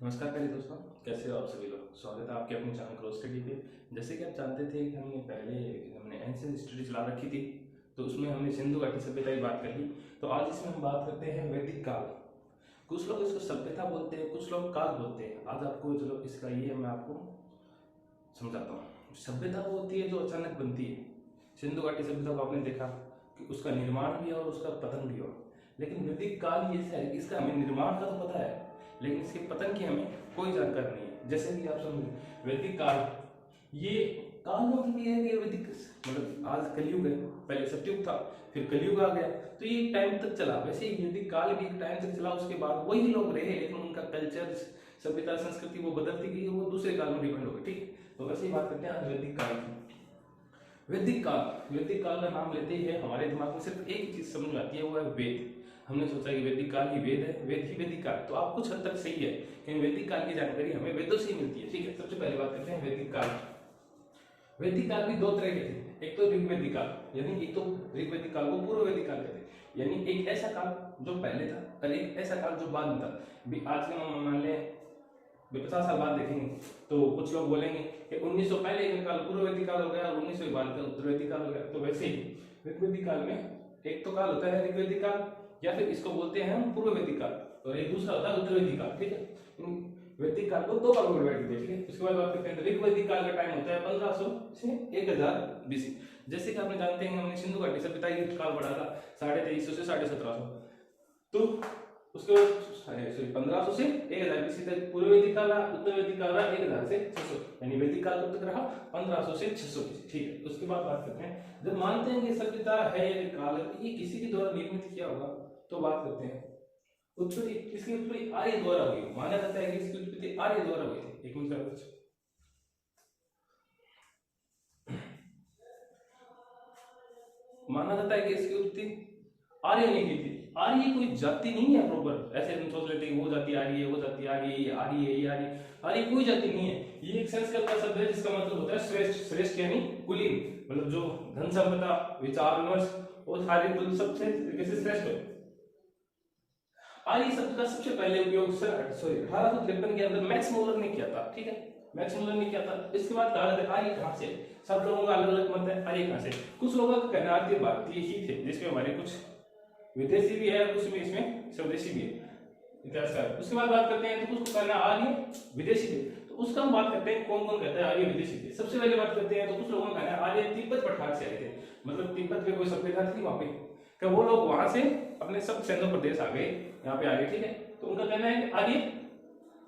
नमस्कार प्यारे दोस्तों, कैसे हो आप सभी लोग। स्वागत है आपके अपने चैनल ग्रो स्टडी पे। जैसे कि आप जानते थे कि हमने एंशिएंट स्टडी चला रखी थी, तो उसमें हमने सिंधु घाटी सभ्यता की बात कर ली। तो आज इसमें हम बात करते हैं वैदिक काल। कुछ लोग इसको सभ्यता बोलते हैं, कुछ लोग काल बोलते हैं। आज आपको चलो इसका ये मैं आपको समझाता हूँ। सभ्यता वो होती है जो अचानक बनती है। सिंधु घाटी सभ्यता को आपने देखा कि उसका निर्माण भी और उसका पतन भी हुआ। लेकिन वैदिक काल ये है कि इसका हमें निर्माण का तो पता है, लेकिन इसके पतन की हमें कोई जानकारी नहीं है। जैसे कि आप समझ वैदिक काल, ये काल मतलब ये है कि वैदिक मतलब आज कलयुग है, पहले सतयुग था, फिर कलयुग आ गया, तो ये टाइम तक चला। वैसे ही वैदिक काल भी एक टाइम तक चला, उसके बाद वही लोग रहे, लेकिन उनका कल्चर सभ्यता संस्कृति वो बदलती गई, वो दूसरे काल में डिपेंड हो गई। ठीक, तो वैसे ही बात करते हैं आज वैदिक काल की। वैदिक काल का नाम लेते ही हमारे दिमाग में सिर्फ एक चीज समझ में आती है, वो है वेद। हमने सोचा कि वैदिक काल ही वेद है, वेद ही वैदिक काल। तो आप कुछ हद तक सही है कि वैदिक काल की जानकारी हमें वेदों से ही मिलती है। ठीक है, सबसे पहले बात करते हैं वैदिक काल। वैदिक काल भी दो तरह के थे। एक तो ऋग्वैदिक काल, यानी एक तो ऋग्वैदिक काल को पूर्व वैदिक काल कहते हैं, यानी एक ऐसा काल जो पहले था और एक ऐसा काल जो बाद में था। भी आज के मान लें 50 साल बाद देखेंगे तो कुछ लोग बोलेंगे कि 1900 पहले का काल पूर्व वैदिक काल हो गया और 1900 बाद का उत्तर वैदिक काल हो गया। तो वैसे ही ऋग्वैदिक काल में एक तो काल होता है ऋग्वैदिक काल, या फिर इसको बोलते हैं हम पूर्व वैदिक काल, और एक दूसरा होता है उत्तर वैदिक काल। ठीक है, वैदिक काल को दो भागों में डिवाइड किया। ठीक है, उसके बाद बात करते हैं ऋग्वैदिक काल का टाइम होता है 1500 से 1000 बीसी। जैसे कि आपने जानते हैं हमने सिंधु घाटी सभ्यता का काल बढ़ा था 2350 से 1750। तो उसके बाद 1500 से 1000 बीसी तक पूर्व वैदिक काल रहा, उत्तर वैदिक काल रहा 1000 से 600, यानी वैदिक काल कब तक रहा 1500 से 600 बीसी। ठीक है, उसके बाद बात करते हैं जब मानते हैं कि सभ्यता है या काल ये किसी के द्वारा निर्मित किया होगा, तो बात करते हैं उत्पत्ति। इसकी उत्पत्ति आर्य द्वारा हुई। माना जाता है कि इसकी उत्पत्ति आर्य द्वारा हुई थी। एक मिनट, माना जाता है कि इसकी उत्पत्ति आर्य ने की थी। आर्य कोई जाति नहीं है प्रॉपर, ऐसे हम सोच लेते हैं वो जाति आर्य है, वो जाति आर्य है, ये आर्य है, ये आर्य। आर्य कोई जाति नहीं है, ये एक संस्कृत का शब्द है जिसका मतलब होता है श्रेष्ठ। श्रेष्ठ यानी कुलीन, मतलब जो धन संपदा विचार विमर्श और सारे कुल सबसे कैसे श्रेष्ठ हो। आर्य शब्द का सबसे पहले उपयोग 1853 के अंदर मैक्स मूलर ने किया था। ठीक है, मैक्स मूलर ने किया था। इसके बाद कहा जाता है आर्य कहां से, सब लोगों का अलग अलग मत है आर्य कहां से। कुछ लोगों का कहना आर्य भारतीय ही थे, जिसमें हमारे कुछ विदेशी भी है, कुछ में इसमें स्वदेशी भी है इतिहासकार। उसके बाद बात करते हैं तो कुछ कहना आर्य विदेशी थे, तो उसका हम बात करते हैं कौन कौन कहता है आर्य विदेशी थे। सबसे पहले बात करते हैं तो कुछ लोगों का कहना है आर्य तिब्बत पठार से आए थे, मतलब तिब्बत में कोई सभ्यता थी वहां पे, कि वो लोग वहां से अपने सब सिंधु प्रदेश आ गए, यहाँ पे आ गए। ठीक है, तो उनका कहना है कि आर्य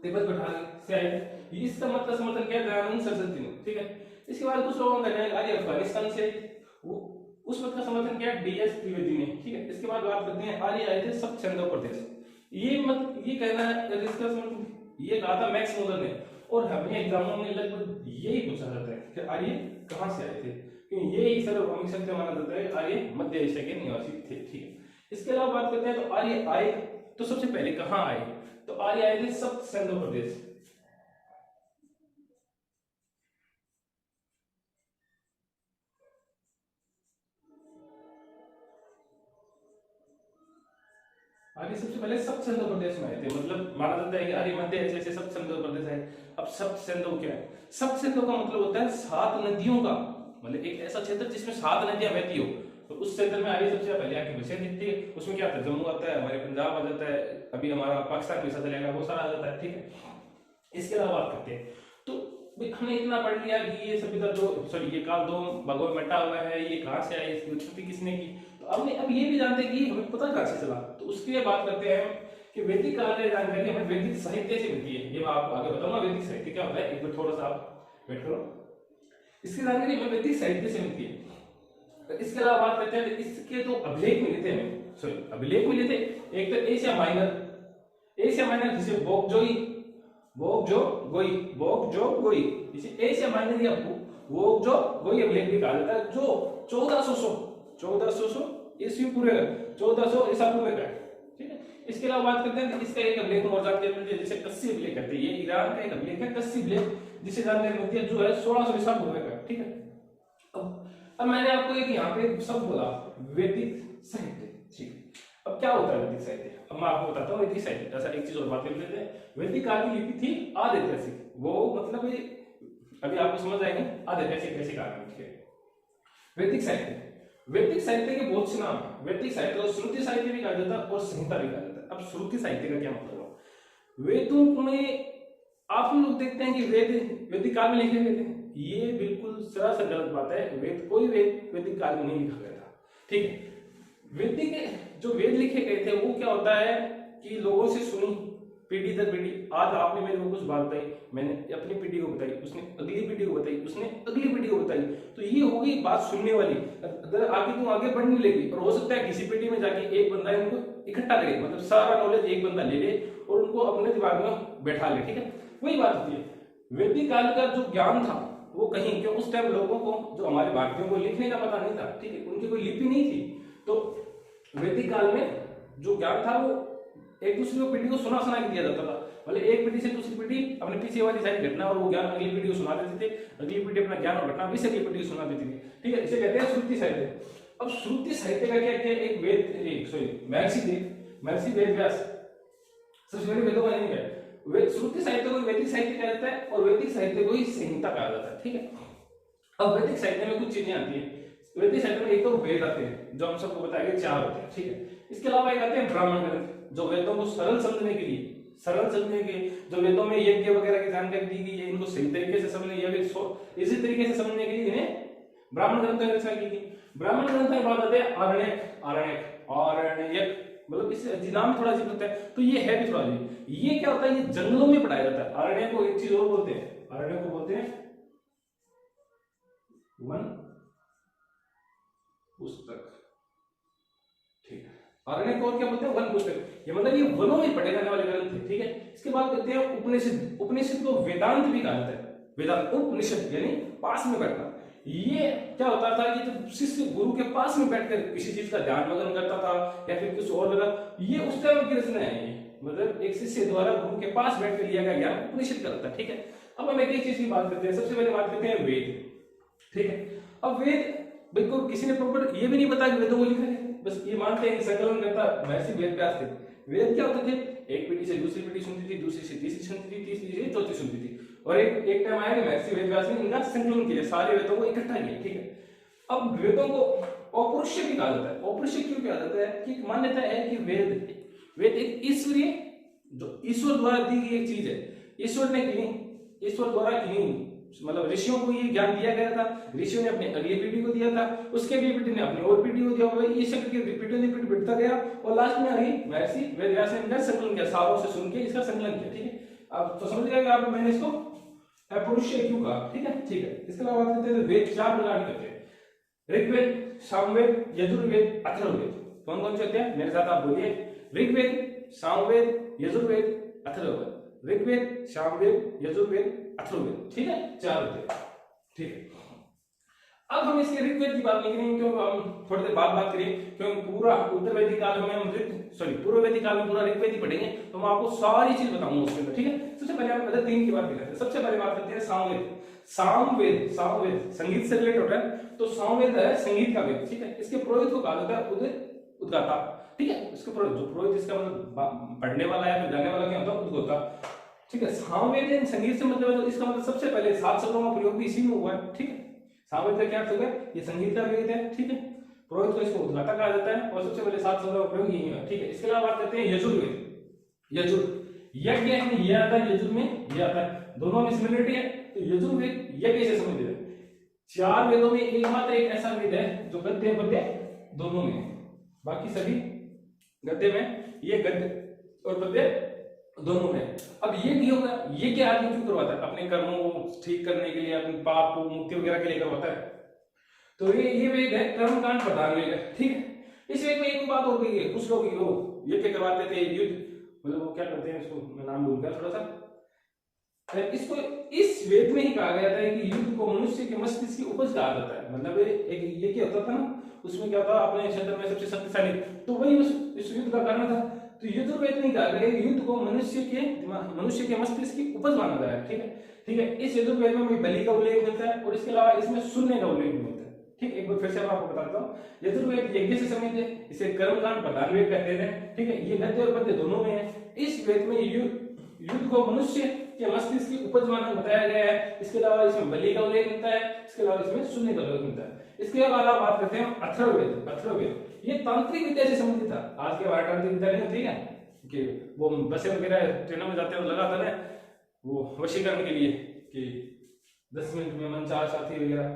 तिब्बत पठार से आए थे। इसका मतलब समर्थन किया दयानंद सरस्वती ने। ठीक है, इसके बाद कुछ लोगों का कहना है आर्य अफगानिस्तान से आए, वो उस मत का समर्थन किया डीएस त्रिवेदी ने। ठीक है, इसके बाद बात करते हैं आर्य आए थे सब सिंधु प्रदेश। ये मत ये कहना है, इसका समर्थन ये कहा था मैक्स मूलर ने, और हमें एग्जामों में लगभग यही पूछा जाता है कि आर्य कहां से आए थे, क्योंकि ये ही सर्वभौमिक सत्य माना जाता है आर्य मध्य एशिया के निवासी थे। ठीक है, इसके अलावा बात करते हैं तो आर्य आए तो सबसे पहले कहां आए, तो आर्य आए थे सब सिंधु प्रदेश। आर्य सबसे पहले सब सिंधु प्रदेश में आए थे, मतलब माना जाता है कि आर्य मध्य एशिया से सब सिंधु प्रदेश है। अब सब सिंधु क्या है, सब सिंधु का मतलब होता है 7 नदियों का, मतलब एक ऐसा क्षेत्र जिसमें 7 नदियां बहती हो, तो उस क्षेत्र में आर्य सबसे पहले आके बसे दिखती है। उसमें क्या आता है, जम्मू आता है, हमारे पंजाब आ जाता है, अभी हमारा पाकिस्तान भी चलेगा, वो सारा आ जाता है। ठीक है, इसके अलावा बात करते हैं तो हमने इतना पढ़ लिया कि ये सभ्यता दो ये काल दो भागों में बटा हुआ है, ये कहां से आई, इसकी उत्पत्ति किसने की। तो अब ये भी जानते हैं कि हमें पता कहां से चला, तो उसके लिए बात करते हैं कि वैदिक काल की जानकारी हमें वैदिक साहित्य से मिलती है। ये मैं आपको आगे बताऊंगा वैदिक साहित्य क्या होता है, एक बार थोड़ा सा आप वेट करो। इसकी जानकारी हमें वैदिक साहित्य से मिलती है। इसके अलावा बात करते हैं इसके तो अभिलेख मिले थे हमें, अभिलेख मिले थे। एक तो एशिया माइनर जिसे बोगजो गोई इसे एशिया माइनर या बोगजो गोई अभिलेख भी कहा जाता है, जो 1400 ईस्वी पूर्व 1400 ईसा पूर्व का है। ठीक है, इसके अलावा बात करते हैं इसका एक अभिलेख और जानकारी मिलती है जिसे कस्सी अभिलेख कहते हैं। ये ईरान का एक अभिलेख है कस्सी अभिलेख, जिसे जानकारी मिलती है जो है 1600 ईसा पूर्व का। ठीक है, अब मैंने आपको एक यहाँ पे शब्द बोला वैदिक साहित्य। ठीक, अब क्या होता है वैदिक साहित्य। अब मैं आपको बताता हूँ वैदिक साहित्य। ऐसा एक चीज और बात कर लेते हैं, वैदिक काल की लिपि थी आदिऐतिहासिक, वो मतलब अभी आपको समझ आएंगे आदिऐतिहासिक कैसे काल में थे। वैदिक साहित्य, वैदिक साहित्य के बहुत से नाम है। वैदिक साहित्य को श्रुति साहित्य भी कहा जाता है और संहिता भी कहा जाता है। अब श्रुति साहित्य का क्या मतलब है? वेदों में आप लोग देखते हैं कि वेद वैदिक काल में लिखे गए थे, ये बिल्कुल सरासर गलत बात है। वेद कोई वेद वैदिक काल में नहीं लिखा गया था, ठीक है। वैदिक जो वेद लिखे गए थे वो क्या होता है कि लोगों से सुनी पीढ़ी दर पीढ़ी। आज आपने मेरे को कुछ बात बताई, मैंने अपनी पीढ़ी को बताई, उसने अगली पीढ़ी को बताई, उसने अगली पीढ़ी को बताई, तो ये हो गई बात सुनने वाली। अगर आगे तुम आगे बढ़ने लगी, और हो सकता है किसी पीढ़ी में जाके एक बंदा इनको इकट्ठा करे, मतलब सारा नॉलेज एक बंदा ले ले और उनको अपने दिमाग में बैठा ले, ठीक है। वही बात होती है। वैदिक काल का जो ज्ञान था वो कहीं, क्यों उस टाइम लोगों को, जो हमारे भारतीयों को लिखने का पता नहीं था, ठीक है, उनकी कोई लिपि नहीं थी, तो वैदिक काल में जो ज्ञान था वो एक दूसरे को पीढ़ी को सुना सुना के दिया जाता था। मतलब एक पीढ़ी से दूसरी पीढ़ी अपने पीछे वाली सारी घटना और वो ज्ञान अगली पीढ़ी को सुना देते थे, अगली पीढ़ी अपना ज्ञान और घटना भी अगली पीढ़ी को सुना देती थी, ठीक है। इसे कहते हैं श्रुति साहित्य। अब श्रुति साहित्य का क्या क्या, एक महर्षि वेद व्यास सबसे पहले वेदों का नहीं है। श्रुति साहित्य को वैदिक साहित्य कहा जाता है और वैदिक साहित्य को ही संहिता कहा जाता है, ठीक है। अब वैदिक साहित्य में कुछ चीजें आती है। वैदिक साहित्य में एक तो वेद आते हैं जो हम सबको बताएंगे 4 होते हैं, ठीक है। इसके अलावा एक आते हैं ब्राह्मण ग्रंथ, जो वेदों को सरल समझने के लिए, जो वेदों में यज्ञ वगैरह की जानकारी दी गई है, इनको सही तरीके से समझने या फिर इसी तरीके से समझने के लिए इन्हें ब्राह्मण ग्रंथ की रचना की गई। ब्राह्मण ग्रंथ के बाद आते हैं आरण्यक, मतलब इससे नाम थोड़ा अजीब लगता है, तो ये है भी थोड़ा अजीब। ये क्या होता है, ये जंगलों में पढ़ाया जाता है। आरण्य को एक चीज और बोलते हैं, आरण्य को बोलते हैं वन पुस्तक, ठीक है। आरण्य को और क्या बोलते हैं, वन पुस्तक। ये मतलब ये वनों में पढ़े जाने वाले ग्रंथ थे, ठीक है। इसके बाद कहते हैं उपनिषद। उपनिषद को वेदांत भी कहा जाता है। वेदांत उपनिषद यानी पास में बैठना। ये क्या होता था कि जब शिष्य गुरु के पास में बैठकर किसी चीज का ध्यान वगैरह करता था या फिर कुछ और वगैरह, ये उस टाइम की रचना है। मतलब एक शिष्य द्वारा गुरु के पास बैठकर लिया गया ज्ञान उपनिषद करता है, ठीक है। अब हम एक चीज की बात करते हैं। सबसे पहले बात करते हैं वेद, ठीक है। अब वेद बिल्कुल किसी ने प्रॉपर ये भी नहीं पता कि वेदों को लिखा है, बस ये मानते हैं कि संकलन करता महर्षि वेद व्यास थे। वेद क्या होते थे, एक पीढ़ी से दूसरी पीढ़ी सुनती थी, दूसरी से तीसरी सुनती थी, तीसरी से चौथी सुनती थी, और एक टाइम आया कि महर्षि वेद व्यास ने इनका संकलन किया, सारे वेदों को इकट्ठा किया, ठीक है। अब वेदों को अपौरुषेय भी कहा जाता है। अपौरुषेय क्यों कहा जाता है कि मान्यता है कि वेद एक ईश्वरीय, जो ईश्वर द्वारा दी गई एक चीज है। ईश्वर ने की, ईश्वर द्वारा की, मतलब ऋषियों को ये ज्ञान दिया गया था, ऋषियों ने अपनी अगली पीढ़ी को दिया था, उसके अगली पीढ़ी ने अपनी और पीढ़ी को दिया, मतलब ये सब की पीढ़ी बढ़ता गया और लास्ट में आई महर्षि वेद व्यास ने इनका संकलन किया, सारों से सुन के इसका संकलन किया, ठीक है। अब तो समझ गए आप मैंने इसको अपौरुषेय क्यों कहा, ठीक है, ठीक है। इसके अलावा बात करते हैं वेद 4 प्रकार के होते हैं, ऋग्वेद, सामवेद, यजुर्वेद, अथर्ववेद। कौन कौन से होते हैं, मेरे साथ आप बोलिए। ऋग्वेद, सामवेद, यजुर्वेद, अथर्ववेद। ऋग्वेद, सामवेद, यजुर्वेद, अथर्ववेद, ठीक है, 4 होते हैं, ठीक है। अब हम इसके ऋग्वेद की बात नहीं करेंगे क्योंकि हम थोड़ी देर बाद बात करेंगे, क्योंकि पूरा उत्तर वैदिक काल में हम पूर्व वैदिक काल में पूरा ऋग्वेद ही पढ़ेंगे, तो मैं आपको सारी चीज बताऊंगा उसके अंदर, ठीक है। सबसे पहले हम पहले 3 की बात करते हैं। सबसे पहले बात करते हैं सामवेद। सामवेद संगीत से रिलेटेड होता है, तो सामवेद है संगीत का वेद, ठीक है। इसके पुरोहित को कहा जाता है उद्गाता, ठीक है। इसके पुरोहित इसका मतलब पढ़ने वाला या फिर गाने वाला क्या होता है, उद्गोता, ठीक है। सामवेद संगीत से मतलब है, तो इसका मतलब सबसे पहले 7 शब्दों का प्रयोग भी इसी में हुआ है, ठीक है। सामवेद का क्या अर्थ है, ये संगीत का वेद है, ठीक है। पुरोहित को इसको उद्गाता कहा जाता है और सबसे पहले 7 शब्दों का प्रयोग यही है, ठीक है। इसके अलावा बात करते हैं यजुर्वेद। यज्ञ में ये आता है, यजुर में ये आता है, दोनों में सिमिलरिटी है, तो यजुर्वेद यज्ञ से संबंधित है। 4 वेदों में एकमात्र एक ऐसा वेद है जो गद्य पद्य दोनों में है, बाकी सभी गद्य में, ये गद्य और पद्य दोनों में। अब ये क्यों होगा, ये क्या आदमी क्यों करवाता है, अपने कर्मों को ठीक करने के लिए, अपने पाप को मुक्ति वगैरह के लिए करवाता है, तो ये वेद है कर्मकांड प्रधान वेद है, ठीक है। इस वेद में एक बात हो गई है, कुछ लोग यज्ञ करवाते थे, युद्ध, मतलब वो क्या करते हैं, इसको मैं नाम भूल गया थोड़ा सा, इसको इस वेद में ही कहा गया था कि युद्ध को मनुष्य के मस्तिष्क की उपज कहा जाता है। मतलब एक ये क्या होता था ना, उसमें क्या था, अपने क्षेत्र में सबसे शक्तिशाली, तो वही इस युद्ध का कारण था। तो यजुर्वेद में कहा गया युद्ध को मनुष्य के मस्तिष्क की उपज माना गया है, ठीक है, ठीक है। इस यजुर्वेद में बलि का उल्लेख मिलता है और इसके अलावा इसमें सुनने का उल्लेख मिलता है, ठीक है, एक बार फिर से मैं आपको बताता हूँ। यजुर्वेद यज्ञ से संबंधित है, इसे कर्मकांड प्रधान वेद कहते हैं। ठीक है, ये गद्य और पद्य दोनों में है। इस वेद में युद्ध को मनुष्य के मस्तिष्क की उपज मानक बताया गया है। इसके अलावा इसमें बलि का उल्लेख मिलता है, इसके अलावा इसमें शून्य का उल्लेख मिलता है। इसके अलावा बात करते हैं अथर्ववेद। अथर्ववेद ये तांत्रिक विद्या से संबंधित था। आज के हमारे तांत्रिक विद्या नहीं होती है कि वो बसें वगैरह ट्रेनों में जाते हैं लगातार है वो वशीकरण के लिए कि 10 मिनट में मनचाहा साथी वगैरह,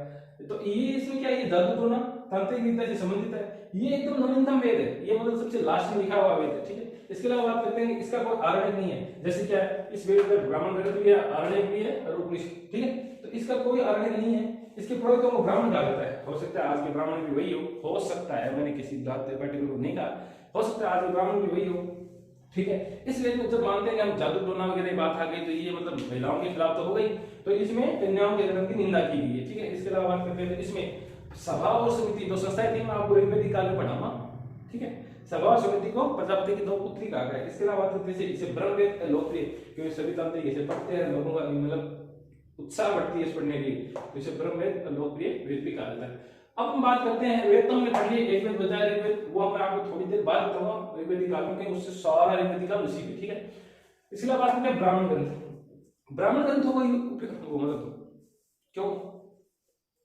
तो ये इसमें क्या है, ये जादू टोना तांत्रिक विद्या से संबंधित है। ये एकदम नवीनतम वेद है, ये मतलब सबसे लास्ट में लिखा हुआ वेद है। ठीक है, इसके अलावा बात करते हैं कि इसका कोई आरण्यक नहीं है। जैसे क्या है, इस वेद में ब्राह्मण ग्रंथ भी है, आरण्यक भी है और उपनिषद। ठीक है, तो इसका कोई आरण्यक नहीं है। इसके पुरोहितों को ब्राह्मण कहा जाता है। हो सकता है आज के ब्राह्मण भी वही हो सकता है, मैंने किसी बात पर्टिकुलर को नहीं कहा, हो सकता है आज के ब्राह्मण भी वही हो। ठीक है, इसलिए तो जब मानते हैं कि हम जादू टोना वगैरह बात आ गई तो ये मतलब महिलाओं के खिलाफ तो हो गई, तो इसमें कन्याओं के जन्म की निंदा की गई है। ठीक है, इसके अलावा बात करते हैं इसमें सभा और समिति दो संस्थाएं थी, मैं आपको ऋग्वेदिक काल में पढ़ाऊंगा। ठीक है, सभा और समिति को प्रजापति की दो पुत्री कहा गया है। इसके अलावा बात करते हैं इसे ब्रह्मवेद लोकप्रिय, क्योंकि सभी तांत्रिक इसे पढ़ते हैं, लोगों का मतलब उत्साह बढ़ती है इस पढ़ने के लिए, तो इसे ब्रह्मवेद लोकप्रिय वेद भी कहा जाता है। अब हम बात करते हैं वेद, तो हमने पढ़ लिया एक वेद बताया ऋग्वेद, वो मैं आपको थोड़ी देर बाद बताऊंगा ऋग्वेदिक काल में, क्योंकि उससे सारा ऋग्वेदिक काल उसी में। ठीक है, इसके अलावा बात करते हैं ब्राह्मण ग्रंथ। ब्राह्मण ग्रंथों का मतलब क्यों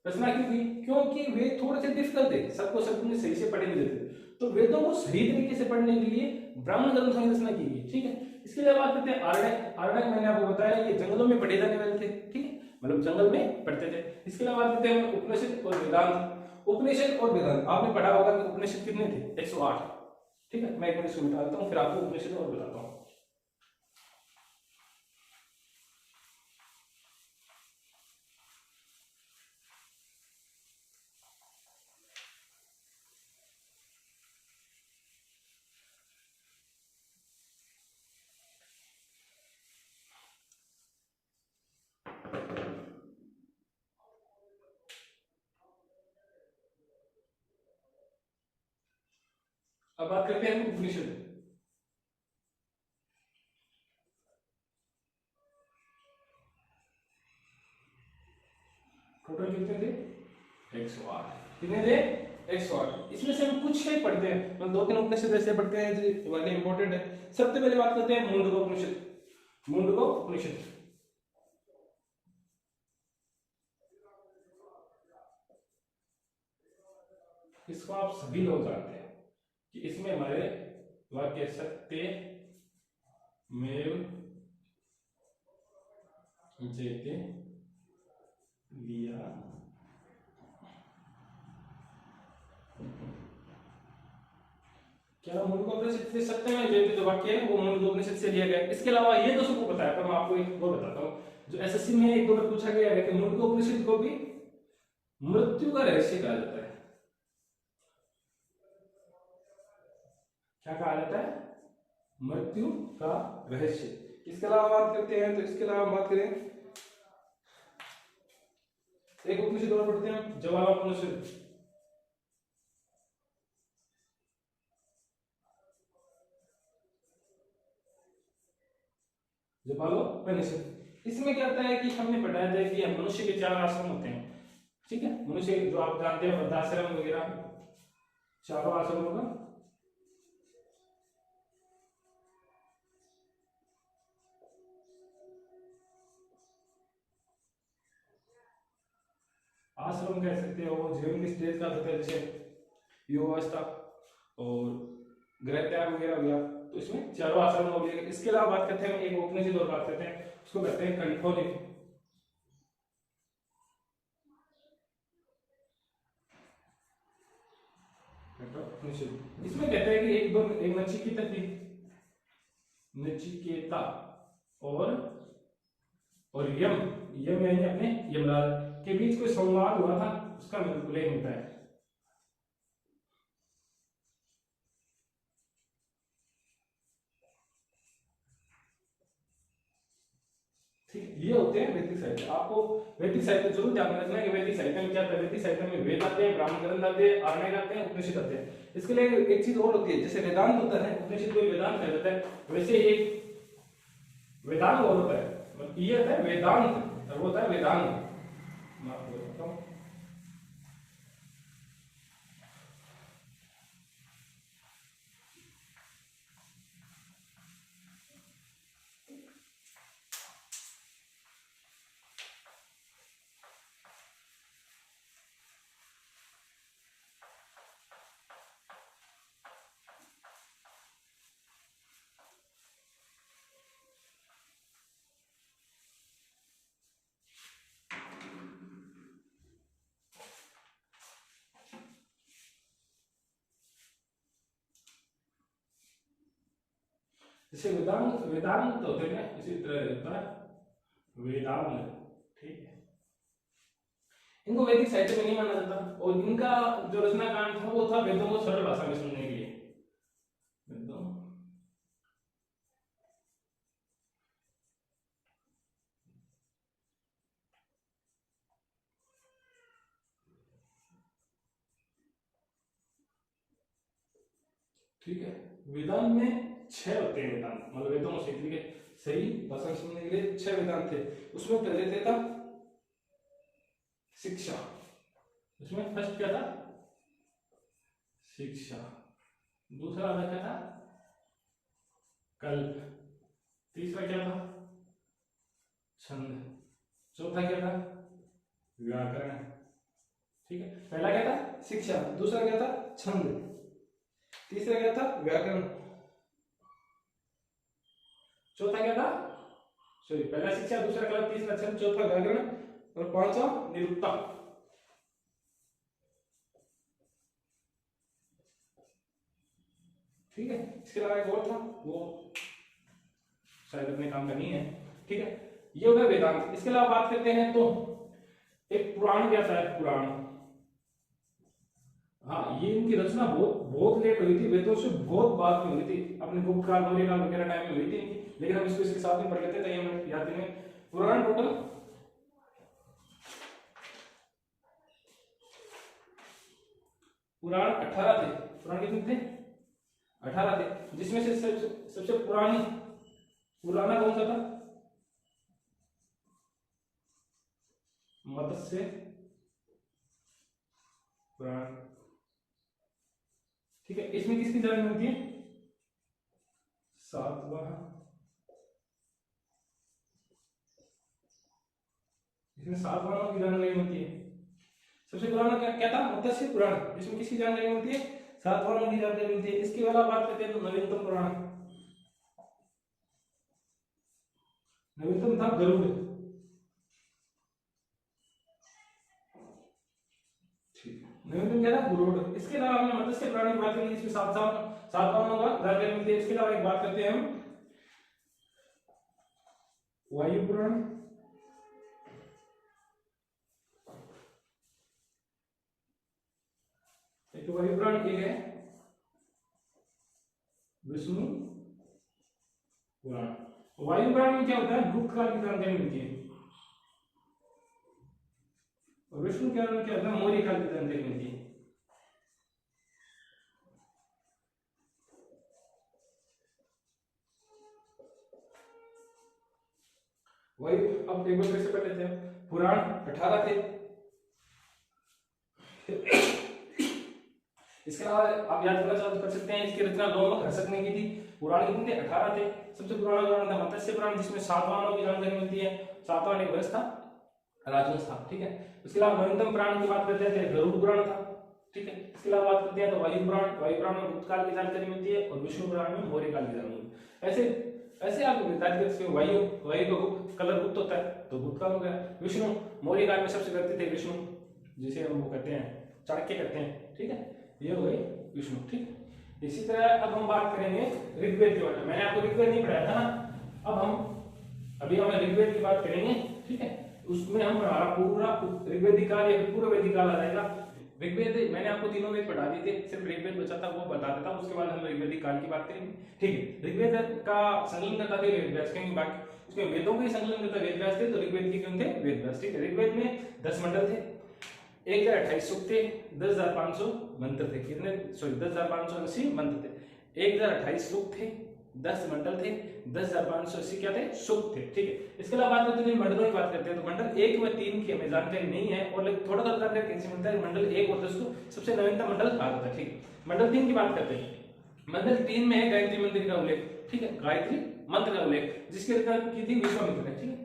रचना क्यों की? क्योंकि वेद थोड़े से डिफिकल्ट थे, सबको सब सही से पढ़े नहीं देते, तो वेदों को सही तरीके से पढ़ने के लिए ब्राह्मण ग्रंथों की रचना की गई। ठीक है, इसके लिए बात करते हैं आरण्यक। आरण्यक मैंने आपको बताया ये जंगलों में पढ़े जाने वाले थे। ठीक है, मतलब जंगल में पढ़ते थे। इसके अलावा बात करते हैं उपनिषद और वेदांत। उपनिषद और वेदांत आपने पढ़ा होगा कि उपनिषद कितने थे? 108। ठीक है, मैं एक मिनट इसको मिटा देता हूँ, फिर आपको उपनिषद और बताता हूँ। अब बात करते हैं उपनिषद। टोटल कितने थे? 108। कितने थे? 108। इसमें से हम कुछ ही पढ़ते हैं, मतलब 2-3 उपनिषद ऐसे पढ़ते हैं जो वाले इंपॉर्टेंट है। सबसे पहले बात करते हैं मुंडको उपनिषद। मुंडको उपनिषद इसको आप सभी लोग जानते हैं कि इसमें हमारे वाक्य सत्य मेव जयते लिया क्या मुंडकोपनिषद से सत्य में जयते जो वाक्य है वो मुंडकोपनिषद से लिया गया। इसके अलावा ये तो सबको पता है, पर मैं आपको एक वो बताता हूँ जो एसएससी में एक दो बार पूछा गया है कि मुंडकोपनिषद को भी मृत्यु का रहस्य कहा जाता है। क्या कहा जाता है? मृत्यु का रहस्य। इसके अलावा बात करते हैं, तो इसके अलावा बात करें एक उपनिषद और पढ़ते हैं, ज्वालोपनिषद। ज्वालोपनिषद इसमें क्या होता है कि हमने पढ़ा है कि मनुष्य के 4 आश्रम होते हैं। ठीक है, मनुष्य जो आप जानते हैं वृद्धाश्रम वगैरह, चारों आश्रमों का आश्रम कह सकते हो, वो जीवन की स्टेज का होता है, जैसे युवावस्था और गृह त्याग वगैरह हो गया, तो इसमें चारों आश्रम हो गए। इसके अलावा बात करते हैं एक उपनिषद और बात करते हैं, उसको कहते हैं कंठोलिक। इसमें कहते हैं कि एक नचिकेता थी, नचिकेता और यम यानी अपने यमराज के बीच कोई संवाद हुआ था, उसका उल्लेख होता है। ये होते हैं वैदिक साहित्य। आपको वैदिक साहित्य जरूर ध्यान रखना है कि वैदिक साहित्य में क्या था। वैदिक साहित्य में वेद आते हैं, ब्राह्मण ग्रंथ आते हैं, आरण्यक आते हैं, उपनिषद आते हैं। इसके लिए एक चीज और होती है, जैसे वेदांत होता है, उपनिषद को वेदांत कहा जाता है, वैसे एक वेदांत और होता है, मतलब ये होता है वेदांत और वो होता है वेदांत। मैं आपको बताता हूं, जैसे वेदांत वेदांत होते हैं इसी तरह रहता है वेदांत, ठीक है। इनको वैदिक साहित्य में नहीं माना जाता और इनका जो रचना कांड था वो था वेदों को सरल भाषा में सुनने के लिए। वेदों ठीक है, वेदांत में 6 होते हैं वेदांत, मतलब वेदों को सीखने के सही भाषा सुनने के लिए 6 वेदांत थे। उसमें पहले थे था शिक्षा, उसमें फर्स्ट क्या था शिक्षा, दूसरा वाला क्या था कल्प, तीसरा क्या था छंद, चौथा क्या था व्याकरण, ठीक है। पहला क्या था शिक्षा, दूसरा क्या था छंद, तीसरा क्या था व्याकरण, चौथा क्या था सॉरी पहला शिक्षा, दूसरा कला, तीसरा छंद, चौथा व्याकरण और पांचवा निरुक्ता। ठीक है, इसके अलावा एक और था वो शायद अपने काम का नहीं है, ठीक है। ये हो गया वेदांत। इसके अलावा बात करते हैं तो एक पुराण क्या था, पुराण, हाँ ये इनकी रचना बहुत लेट हुई थी, वेदों से बहुत बाद में हुई थी, अपने गुप्त काल मौर्य काल वगैरह टाइम में हुई थी इनकी, लेकिन हम इसको इसके साथ में पढ़ लेते थे, हमें याद नहीं। पुराण टोटल 18 थे। पुराण कितने थे 18 थे, जिसमें से सबसे पुराना कौन सा था मत्स्य पुराण, ठीक है। इसमें किसकी जानकारी मिलती है सातवाहन, इसमें सातवाहनों की जानकारी मिलती है। सबसे पुराना क्या था मत्स्य पुराण, जिसमें किसकी जानकारी मिलती है सातवाहनों की जानकारी मिलती है। इसके अलावा बात करते हैं तो नवीनतम पुराण, नवीनतम था गरुड़, नवीनतम क्या था गरुड़। इसके अलावा हमने मत्स्य पुराण की बात करी, इसमें सातवाहनों का जानकारी मिलती है। इसके अलावा एक बात करते हैं हम वायु पुराण, एक वायु पुराण एक है विष्णु पुराण। वायु पुराण में क्या होता है गुप्त काल की जानकारी मिलती है, और विष्णु पुराण में क्या होता है मौर्य काल की जानकारी मिलती है। वही अब एक बार फिर से पढ़ लेते हैं। पुराण 18 थे, इसके अलावा आप याद करना कर सकते हैं इसकी रचना दोनों हर्षक ने की थी। पुराण कितने थे 18 थे। सबसे पुराना पुराण था मत्स्य पुराण, जिसमें सातवाहनों की जानकारी मिलती है। सातवाहन एक वर्ष था, राजवंश था, ठीक है। उसके अलावा नवीनतम पुराण की बात करते थे गरुड़ पुराण था, ठीक है। इसके अलावा बात करते हैं तो वायु पुराण में गुप्त काल की जानकारी मिलती है, और विष्णु पुराण में मौर्य काल की जानकारी। ऐसे आप वायु का गुप्त कलर गुप्त होता है तो गुप्त काल हो गया। विष्णु मौर्य काल में सबसे करते थे विष्णु, जिसे हम वो कहते हैं चाणक्य कहते हैं, ठीक है। ये हो गई विष्णु, ठीक। इसी तरह अब हम बात करेंगे ऋग्वेद के बारे में। मैंने आपको ऋग्वेद नहीं पढ़ाया था ना, अब हम ऋग्वेद की बात करेंगे, ठीक है। उसमें हम हमारा पूरा ऋग्वेदिक काल या पूरा वैदिक काल आ जाएगा। ऋग्वेद मैंने आपको तीनों वेद पढ़ा दिए थे, सिर्फ ऋग्वेद बचा था वो बता देता हूं, उसके बाद हम ऋग्वेदिक काल की बात करेंगे, ठीक है। ऋग्वेद का संकलन करता थे वेदव्यास, क्योंकि बाकी उसके वेदों का संकलन करता वेदव्यास थे, तो ऋग्वेद के कौन थे वेदव्यास, ठीक है। ऋग्वेद में 10 मंडल थे, 1028 सूक्त थे, 10,500 मंत्र थे, कितने 10,580 मंत्र थे। 1028 सूक्त थे, 10 मंडल थे, 10,580 क्या थे सूक्त थे, ठीक है। इसके अलावा बात करते हैं मंडलों की बात करते हैं तो मंडल 1 व 3 की हमें जानकारी नहीं है, और थोड़ा थोड़ा जानकारी कैसे मिलता है। मंडल 1 और 10 को सबसे नवीनतम मंडल कहा जाता है, ठीक है। मंडल 3 की बात करते हैं। मंडल 3 में है गायत्री मंत्र का उल्लेख, ठीक है, गायत्री मंत्र का उल्लेख। जिसकी रचना की थी विश्वामित्र ने, ठीक है।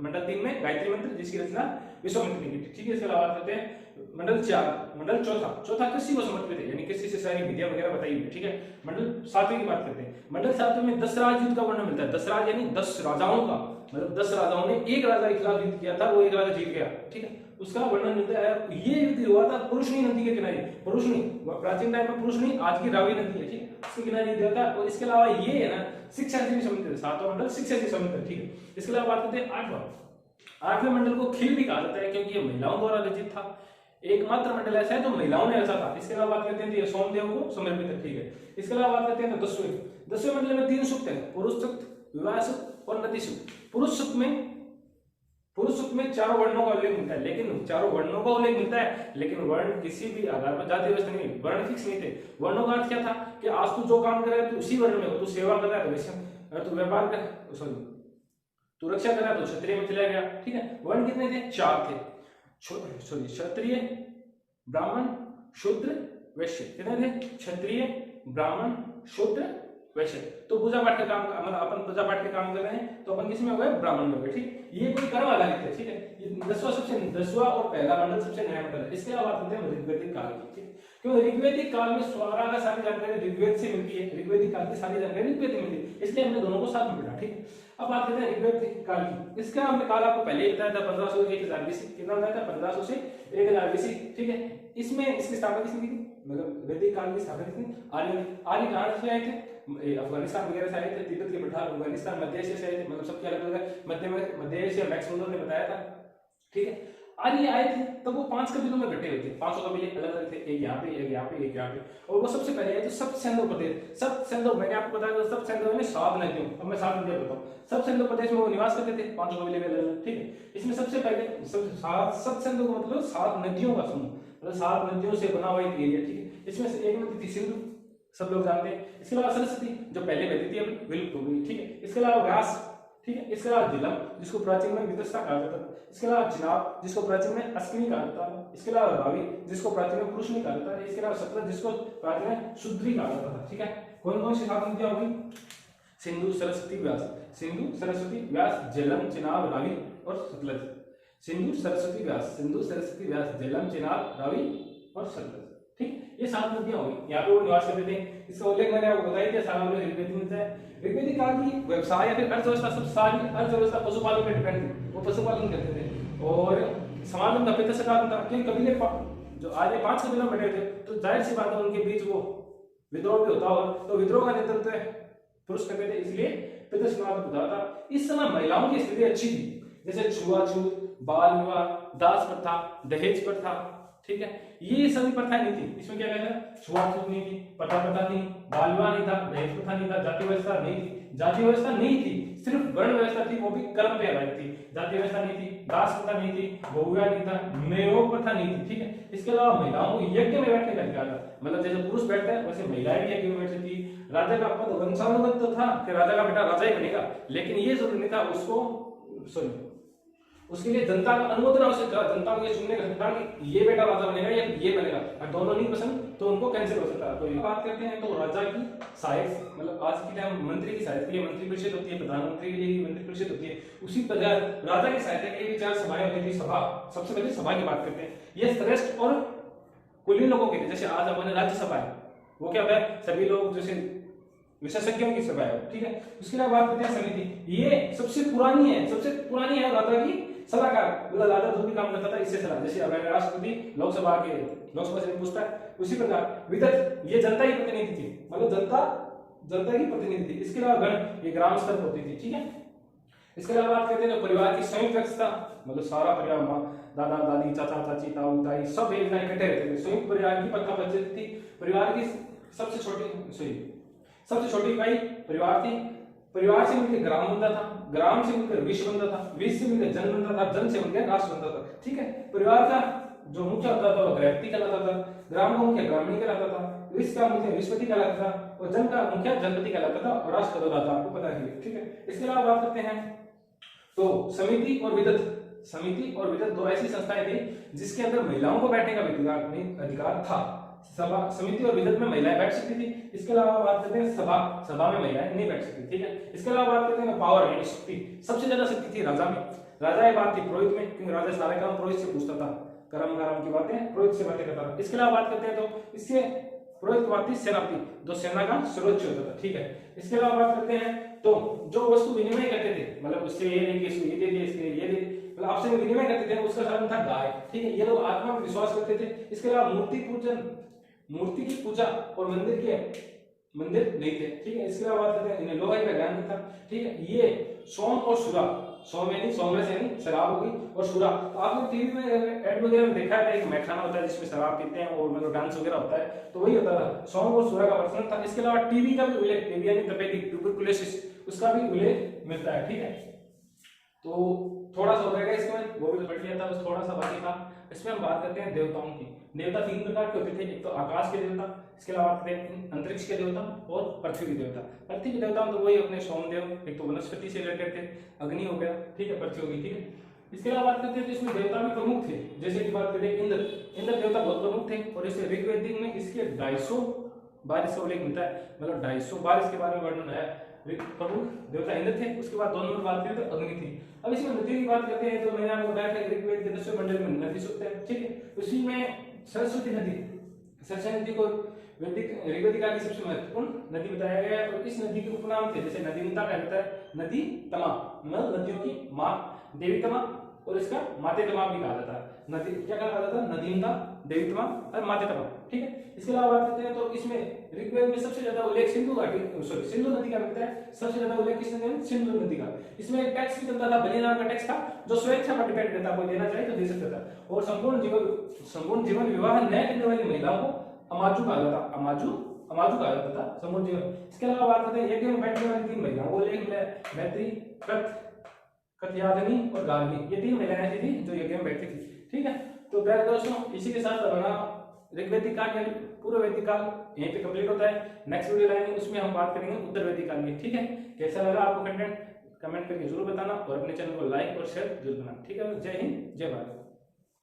मंडल 3 में गायत्री मंत्र जिसकी रचना विश्वामित्र ने की थी, ठीक है। इसके अलावा बात करते हैं मंडल 4, मंडल चौथा कृषि को समर्पित है, यानी कृषि से सारी विद्या वगैरह बताई हुई है, ठीक है। मंडल 7वें की बात करते हैं। मंडल 7वें में 10 राज युद्ध का वर्णन मिलता है। 10 राज यानी 10 राजाओं का, मतलब 10 राजाओं ने एक राजा के खिलाफ युद्ध किया था, वो एक राजा जीत गया, ठीक है, उसका वर्णन मिलता है। ये युद्ध हुआ था पुरुषनी नदी के किनारे, पुरुषनी प्राचीन टाइम में पुरुषनी, आज की रावी नदी है, ठीक है, उसके किनारे युद्ध हुआ था। और इसके अलावा ये है ना शिक्षा से संबंधित है, 7वां मंडल शिक्षा से संबंधित है, ठीक है। इसके अलावा बात करते हैं 8वें मंडल को खिल भी कहा जाता है, क्योंकि ये महिलाओं द्वारा रचित था, एकमात्र मंडल ऐसा है जो महिलाओं ने रचा था। इसके अलावा बात करते हैं तो ये सोमदेव को समर्पित है, ठीक है। इसके अलावा बात करते हैं तो 10वें मंडल में 3 सूक्त हैं, पुरुष सूक्त, विवाह सूक्त और नदी सूक्त। पुरुष सूक्त में चारों वर्णों का उल्लेख मिलता है, लेकिन चारों वर्णों का उल्लेख मिलता है, लेकिन वर्ण किसी भी आधार पर जाति व्यवस्था नहीं, वर्ण फिक्स नहीं थे। वर्णों का अर्थ क्या था कि आज तू जो काम कर रहा है तो उसी वर्ण में हो, तू सेवा कर रहा है तो वैश्य, तू व्यापार कर, सॉरी तू रक्षा कर रहा है तो क्षत्रिय में चला गया, ठीक है। वर्ण कितने थे? 4 थे, सॉरी क्षत्रिय, ब्राह्मण, शूद्र, वैश्य। कितने थे? क्षत्रिय, ब्राह्मण, शूद्र, वैश्य। तो पूजा पाठ का काम, मतलब अपन पूजा पाठ के काम कर रहे हैं तो अपन किसमें हो गए? ब्राह्मण में हो गए, ठीक। ये कोई कर्म आधारित है, ठीक है। ये 10वां और पहला मंडल सबसे नया मंडल है। इसके अलावा बात करते हैं ऋग्वैदिक काल की, ठीक। क्यों? ऋग्वैदिक काल में स्वरा का सारी जानकारी ऋग्वेद से मिलती है, ऋग्वैदिक काल की सारी जानकारी ऋग्वेद से मिलती है, इसलिए हमने दोनों को साथ में पढ़ा, ठीक। अब बात करते हैं ऋग्वैदिक काल की। इसका हमने काल आपको पहले ही बताया था, 1500 से 1000 बीसी। कितना बताया था? 1500 से 1000 बीसी, ठीक है। इसमें इसकी स्थापना किसने की थी? मतलब वैदिक काल की स्थापना किसने? आर्य कहां से आए थे? अफगानिस्तान वगैरह से आए थे, तिब्बत के पठार अफगानिस्तान, मध्य एशिया से आए थे, मतलब सबके अलग अलग मध्य एशिया मैक्स मुंडो ने बताया था, ठीक है। आर्य आए थे तब वो 5 कबीलों में बटे हुए थे, 500 कबीले अलग अलग थे, एक यहाँ पे, एक यहाँ पे, एक यहाँ पे। और वो सबसे पहले आए थे सप्त सिंधु प्रदेश। सप्त सिंधु मैंने आपको बताया था, सप्त सिंधु यानी 7 नदियों। अब मैं 7 नदियां बताऊं। सप्त सिंधु प्रदेश में वो निवास करते थे, 500 कबीले अलग अलग, ठीक है। इसमें सबसे पहले सप्त सिंधु का मतलब 7 नदियों का समूह, मतलब 7 नदियों से बना हुआ एक एरिया, ठीक है। इसमें से एक नदी थी सिंधु, सब लोग जानते हैं। इसके अलावा सरस्वती जो पहले बहती थी अभी विलुप्त हो गई, ठीक है। इसके अलावा व्यास, ठीक है। इसके अलावा झेलम जिसको प्राचीन में वितस्ता कहा जाता था। इसके अलावा चिनाब जिसको प्राचीन में अश्विनी कहा जाता था। इसके अलावा रावी जिसको प्राचीन में पुरुषनी कहा जाता था। इसके अलावा सतलज जिसको प्राचीन में शुद्री कहा जाता था, ठीक है। कौन कौन सी 7 नदियां होगी? सिंधु, सरस्वती, व्यास। सिंधु, सरस्वती, व्यास, झेलम, चिनाब, रावी और सतलज। सिंधु, सरस्वती, व्यास, सिंधु, सरस्वती, व्यास, झेलम, चिनाब, रावी और सतलज, ठीक। ये 7 नदियां होगी, यहाँ पे वो निवास करते थे। इसका उल्लेख मैंने आपको बताया था, सारा उल्लेख ऋग्वेद में मिलता है। ऋग्वेदिक काल की व्यवसाय या फिर अर्थव्यवस्था, सब सारी अर्थव्यवस्था पशुपालन पे डिपेंड थी, वो पशुपालन करते थे। और समाज उनका पितृ सकाल था, क्योंकि कबीले जो आज ये 5 कबीलों में बैठे थे, तो जाहिर सी बात है उनके बीच वो विद्रोह भी होता होगा, तो विद्रोह का नेतृत्व पुरुष करते थे, इसलिए पितृ सकाल होता था। इस समय महिलाओं की स्थिति अच्छी थी, जैसे छुआछूत, बाल विवाह, दास प्रथा, दहेज प्रथा, ठीक है। ये सभी प्रथाएं नहीं थी। इसमें क्या कहता है? छुआछूत नहीं थी, प्रथा नहीं, बाल विवाह नहीं था, दहेज प्रथा नहीं था, जाति व्यवस्था नहीं थी। जाति व्यवस्था नहीं थी, सिर्फ वर्ण व्यवस्था थी, वो भी कर्म पे आधारित थी। जाति व्यवस्था नहीं थी, दास प्रथा नहीं थी, बहुविवाह नहीं था, मेयोग प्रथा नहीं थी, ठीक है। इसके अलावा महिलाओं को यज्ञ में बैठने का अधिकार था, मतलब जैसे पुरुष बैठते हैं वैसे महिलाएं भी यज्ञ में बैठती थी। राजा का पद वंशानुगत तो था कि राजा का बेटा राजा ही बनेगा, लेकिन ये जरूरी नहीं था उसके लिए जनता का अनुमोदन आवश्यक था। जनता को ये चुनने का अधिकार कि ये बेटा राजा बनेगा या ये बनेगा, और दोनों नहीं पसंद तो उनको कैंसिल हो सकता है। तो ये बात करते हैं तो राजा की सहायक, मतलब आज के टाइम मंत्री की सहायता के लिए मंत्री परिषद होती है, प्रधानमंत्री के लिए मंत्री परिषद होती है, उसी प्रकार राजा की सहायता के लिए 4 सभाएं होती थी। सभा, सबसे पहले सभा की बात करते हैं। ये श्रेष्ठ और कुलीन लोगों के लिए, जैसे आज अपने राज्यसभा है, वो क्या होता है? सभी लोग जैसे विशेषज्ञों की सभा है, ठीक है। उसके बाद बात करते हैं समिति। ये सबसे पुरानी है राजा की सलाहकार, मतलब राजा जो भी काम करता था इससे सलाह, जैसे अगर राष्ट्रपति लोकसभा से पूछता है, उसी प्रकार विदत ये जनता की प्रतिनिधि थी, मतलब जनता की प्रतिनिधि थी। इसके अलावा गण, ये ग्राम स्तर पर होती थी, ठीक है। इसके अलावा बात करते हैं तो परिवार की संयुक्त व्यवस्था, मतलब सारा परिवार, माँ, दादा दादी, चाचा चाची, ताऊ ताई, सब एक जगह इकट्ठे रहते थे। संयुक्त परिवार की प्रथा प्रचलित थी। परिवार की सबसे छोटी इकाई परिवार थी। परिवार से मिलकर ग्राम बनता था, ग्राम से मिलकर विश्व बनता था, विश्व से मिलकर जन बनता था, जन से मिलकर राष्ट्र बनता था, ठीक है। परिवार का जो मुख्य होता था वो गृहपति कहलाता था, ग्राम का मुख्य ग्रामीण कहलाता था, विश्व का मुख्य विश्वपति कहलाता था, और जन का मुख्य जनपति कहलाता था, और राष्ट्र कहलाता था। आपको पता है, ठीक है। इसके अलावा बात करते हैं तो समिति और विदत दो ऐसी संस्थाएं थी जिसके अंदर महिलाओं को बैठने का अधिकार था। सभा समिति और विधत में महिलाएं बैठ सकती थी। इसके अलावा बात करते हैं सभा, सभा में महिलाएं नहीं बैठ सकती, ठीक है। इसके अलावा बात करते हैं पावर यानी शक्ति, सबसे ज्यादा शक्ति थी राजा में। राजा की बात थी पुरोहित में, क्योंकि राजा सारे काम पुरोहित से पूछता था, कर्म कर्म की बातें पुरोहित से बातें करता था। इसके अलावा बात करते हैं तो इससे पुरोहित की बात थी सेनापति, जो सेना का सर्वोच्च होता था, ठीक है। इसके अलावा बात करते हैं तो जो वस्तु विनिमय करते थे, मतलब उससे ये लेके इसको ये दे दिया, इसके ये दे, मतलब आपसे विनिमय करते थे, उसका साधन था गाय, ठीक है। ये लोग आत्मा में विश्वास करते थे। इसके अलावा मूर्ति पूजन, मूर्ति की पूजा और मंदिर नहीं थे, ठीक है। इसके अलावा बात करते हैं इन्हें लोहे का ज्ञान भी था, ठीक है। ये सोम और सुरा, सोम यानी सोमरस यानी शराब होगी, और सुरा तो आपने टीवी में एड वगैरह में देखा है, एक मैखाना होता है जिसमें शराब पीते हैं और मतलब डांस वगैरह होता है, तो वही होता था, सोम और सुरा का प्रचलन था। इसके अलावा टीबी का भी उल्लेख, टीबी यानी तपेदिक ट्यूबरकुलोसिस, उसका भी उल्लेख मिलता है, ठीक है। तो थोड़ा सा हो जाएगा इसमें, वो भी पढ़ लिया था, बस थोड़ा सा बाकी था। इसमें हम बात करते हैं देवताओं की। देवता 3 प्रकार के होते थे, एक तो आकाश के देवता, इसके अलावा अंतरिक्ष के देवता और पृथ्वी के देवता। पृथ्वी के देवता तो वही अपने सोमदेव, एक तो वनस्पति से रिलेटेड थे, अग्नि हो गया, ठीक है, पृथ्वी होगी, ठीक है। इसके अलावा बात करते हैं तो इसमें देवता भी प्रमुख थे, जैसे कि बात करें इंद्र, इंद्र देवता बहुत प्रमुख थे, और इसे ऋग्वेदिक में इसके 250 बार इसका उल्लेख मिलता है, मतलब 250 बार इसके बारे में वर्णन है। प्रमुख देवता इंद्र थे। उसके बाद 2 नंबर बात करें तो अग्नि थी। अब इसमें नदी की बात करते हैं तो मैंने आपको बताया था ऋग्वेद के 10वें मंडल में नदी सूक्त है, ठीक है। उसी में सरस्वती नदी, सरस्वती नदी को वैदिक ऋग्वेदिक काल की सबसे महत्वपूर्ण नदी बताया गया है। और इस नदी के उपनाम थे, जैसे नदीमता कहता है, नदी तमा, मतलब नदियों की माँ, देवी तमा, और इसका माते तमा भी कहा जाता है। नदी क्या कहा जाता है, नदीमता, देवी तमा और माते तमा, ठीक है। इसके अलावा बात करते हैं तो इसमें ऋग्वेद में सबसे ज्यादा उल्लेख सिंधु घाटी, सॉरी सिंधु नदी का मिलता है। सबसे ज्यादा उल्लेख किस नदी में, सिंधु नदी का। इसमें एक टैक्स भी चलता था, बलि नाम का टैक्स था, जो स्वेच्छा पर डिपेंड करता, कोई देना चाहे तो दे सकता था। और संपूर्ण जीवन विवाह न करने वाली महिलाओं को अमाजू कहा जाता, अमाजू कहा जाता था, संपूर्ण जीवन। इसके अलावा बात करते हैं यज्ञ में बैठने वाली 3 महिलाओं को उल्लेख मिला है, मैत्री, कथयादिनी और गार्गी, ये 3 महिलाएं ऐसी थी जो यज्ञ में बैठती थी, ठीक है। तो प्यारे दोस्तों, इसी के साथ बना ऋग्वेदिक काल यानी पूर्व वैदिक काल यहीं पे कंप्लीट होता है। नेक्स्ट वीडियो लाएंगे, उसमें हम बात करेंगे उत्तर वैदिक काल की, ठीक है। कैसा लगा आपको कंटेंट, कमेंट करके जरूर बताना, और अपने चैनल को लाइक और शेयर जरूर करना, ठीक है। जय हिंद, जय भारत।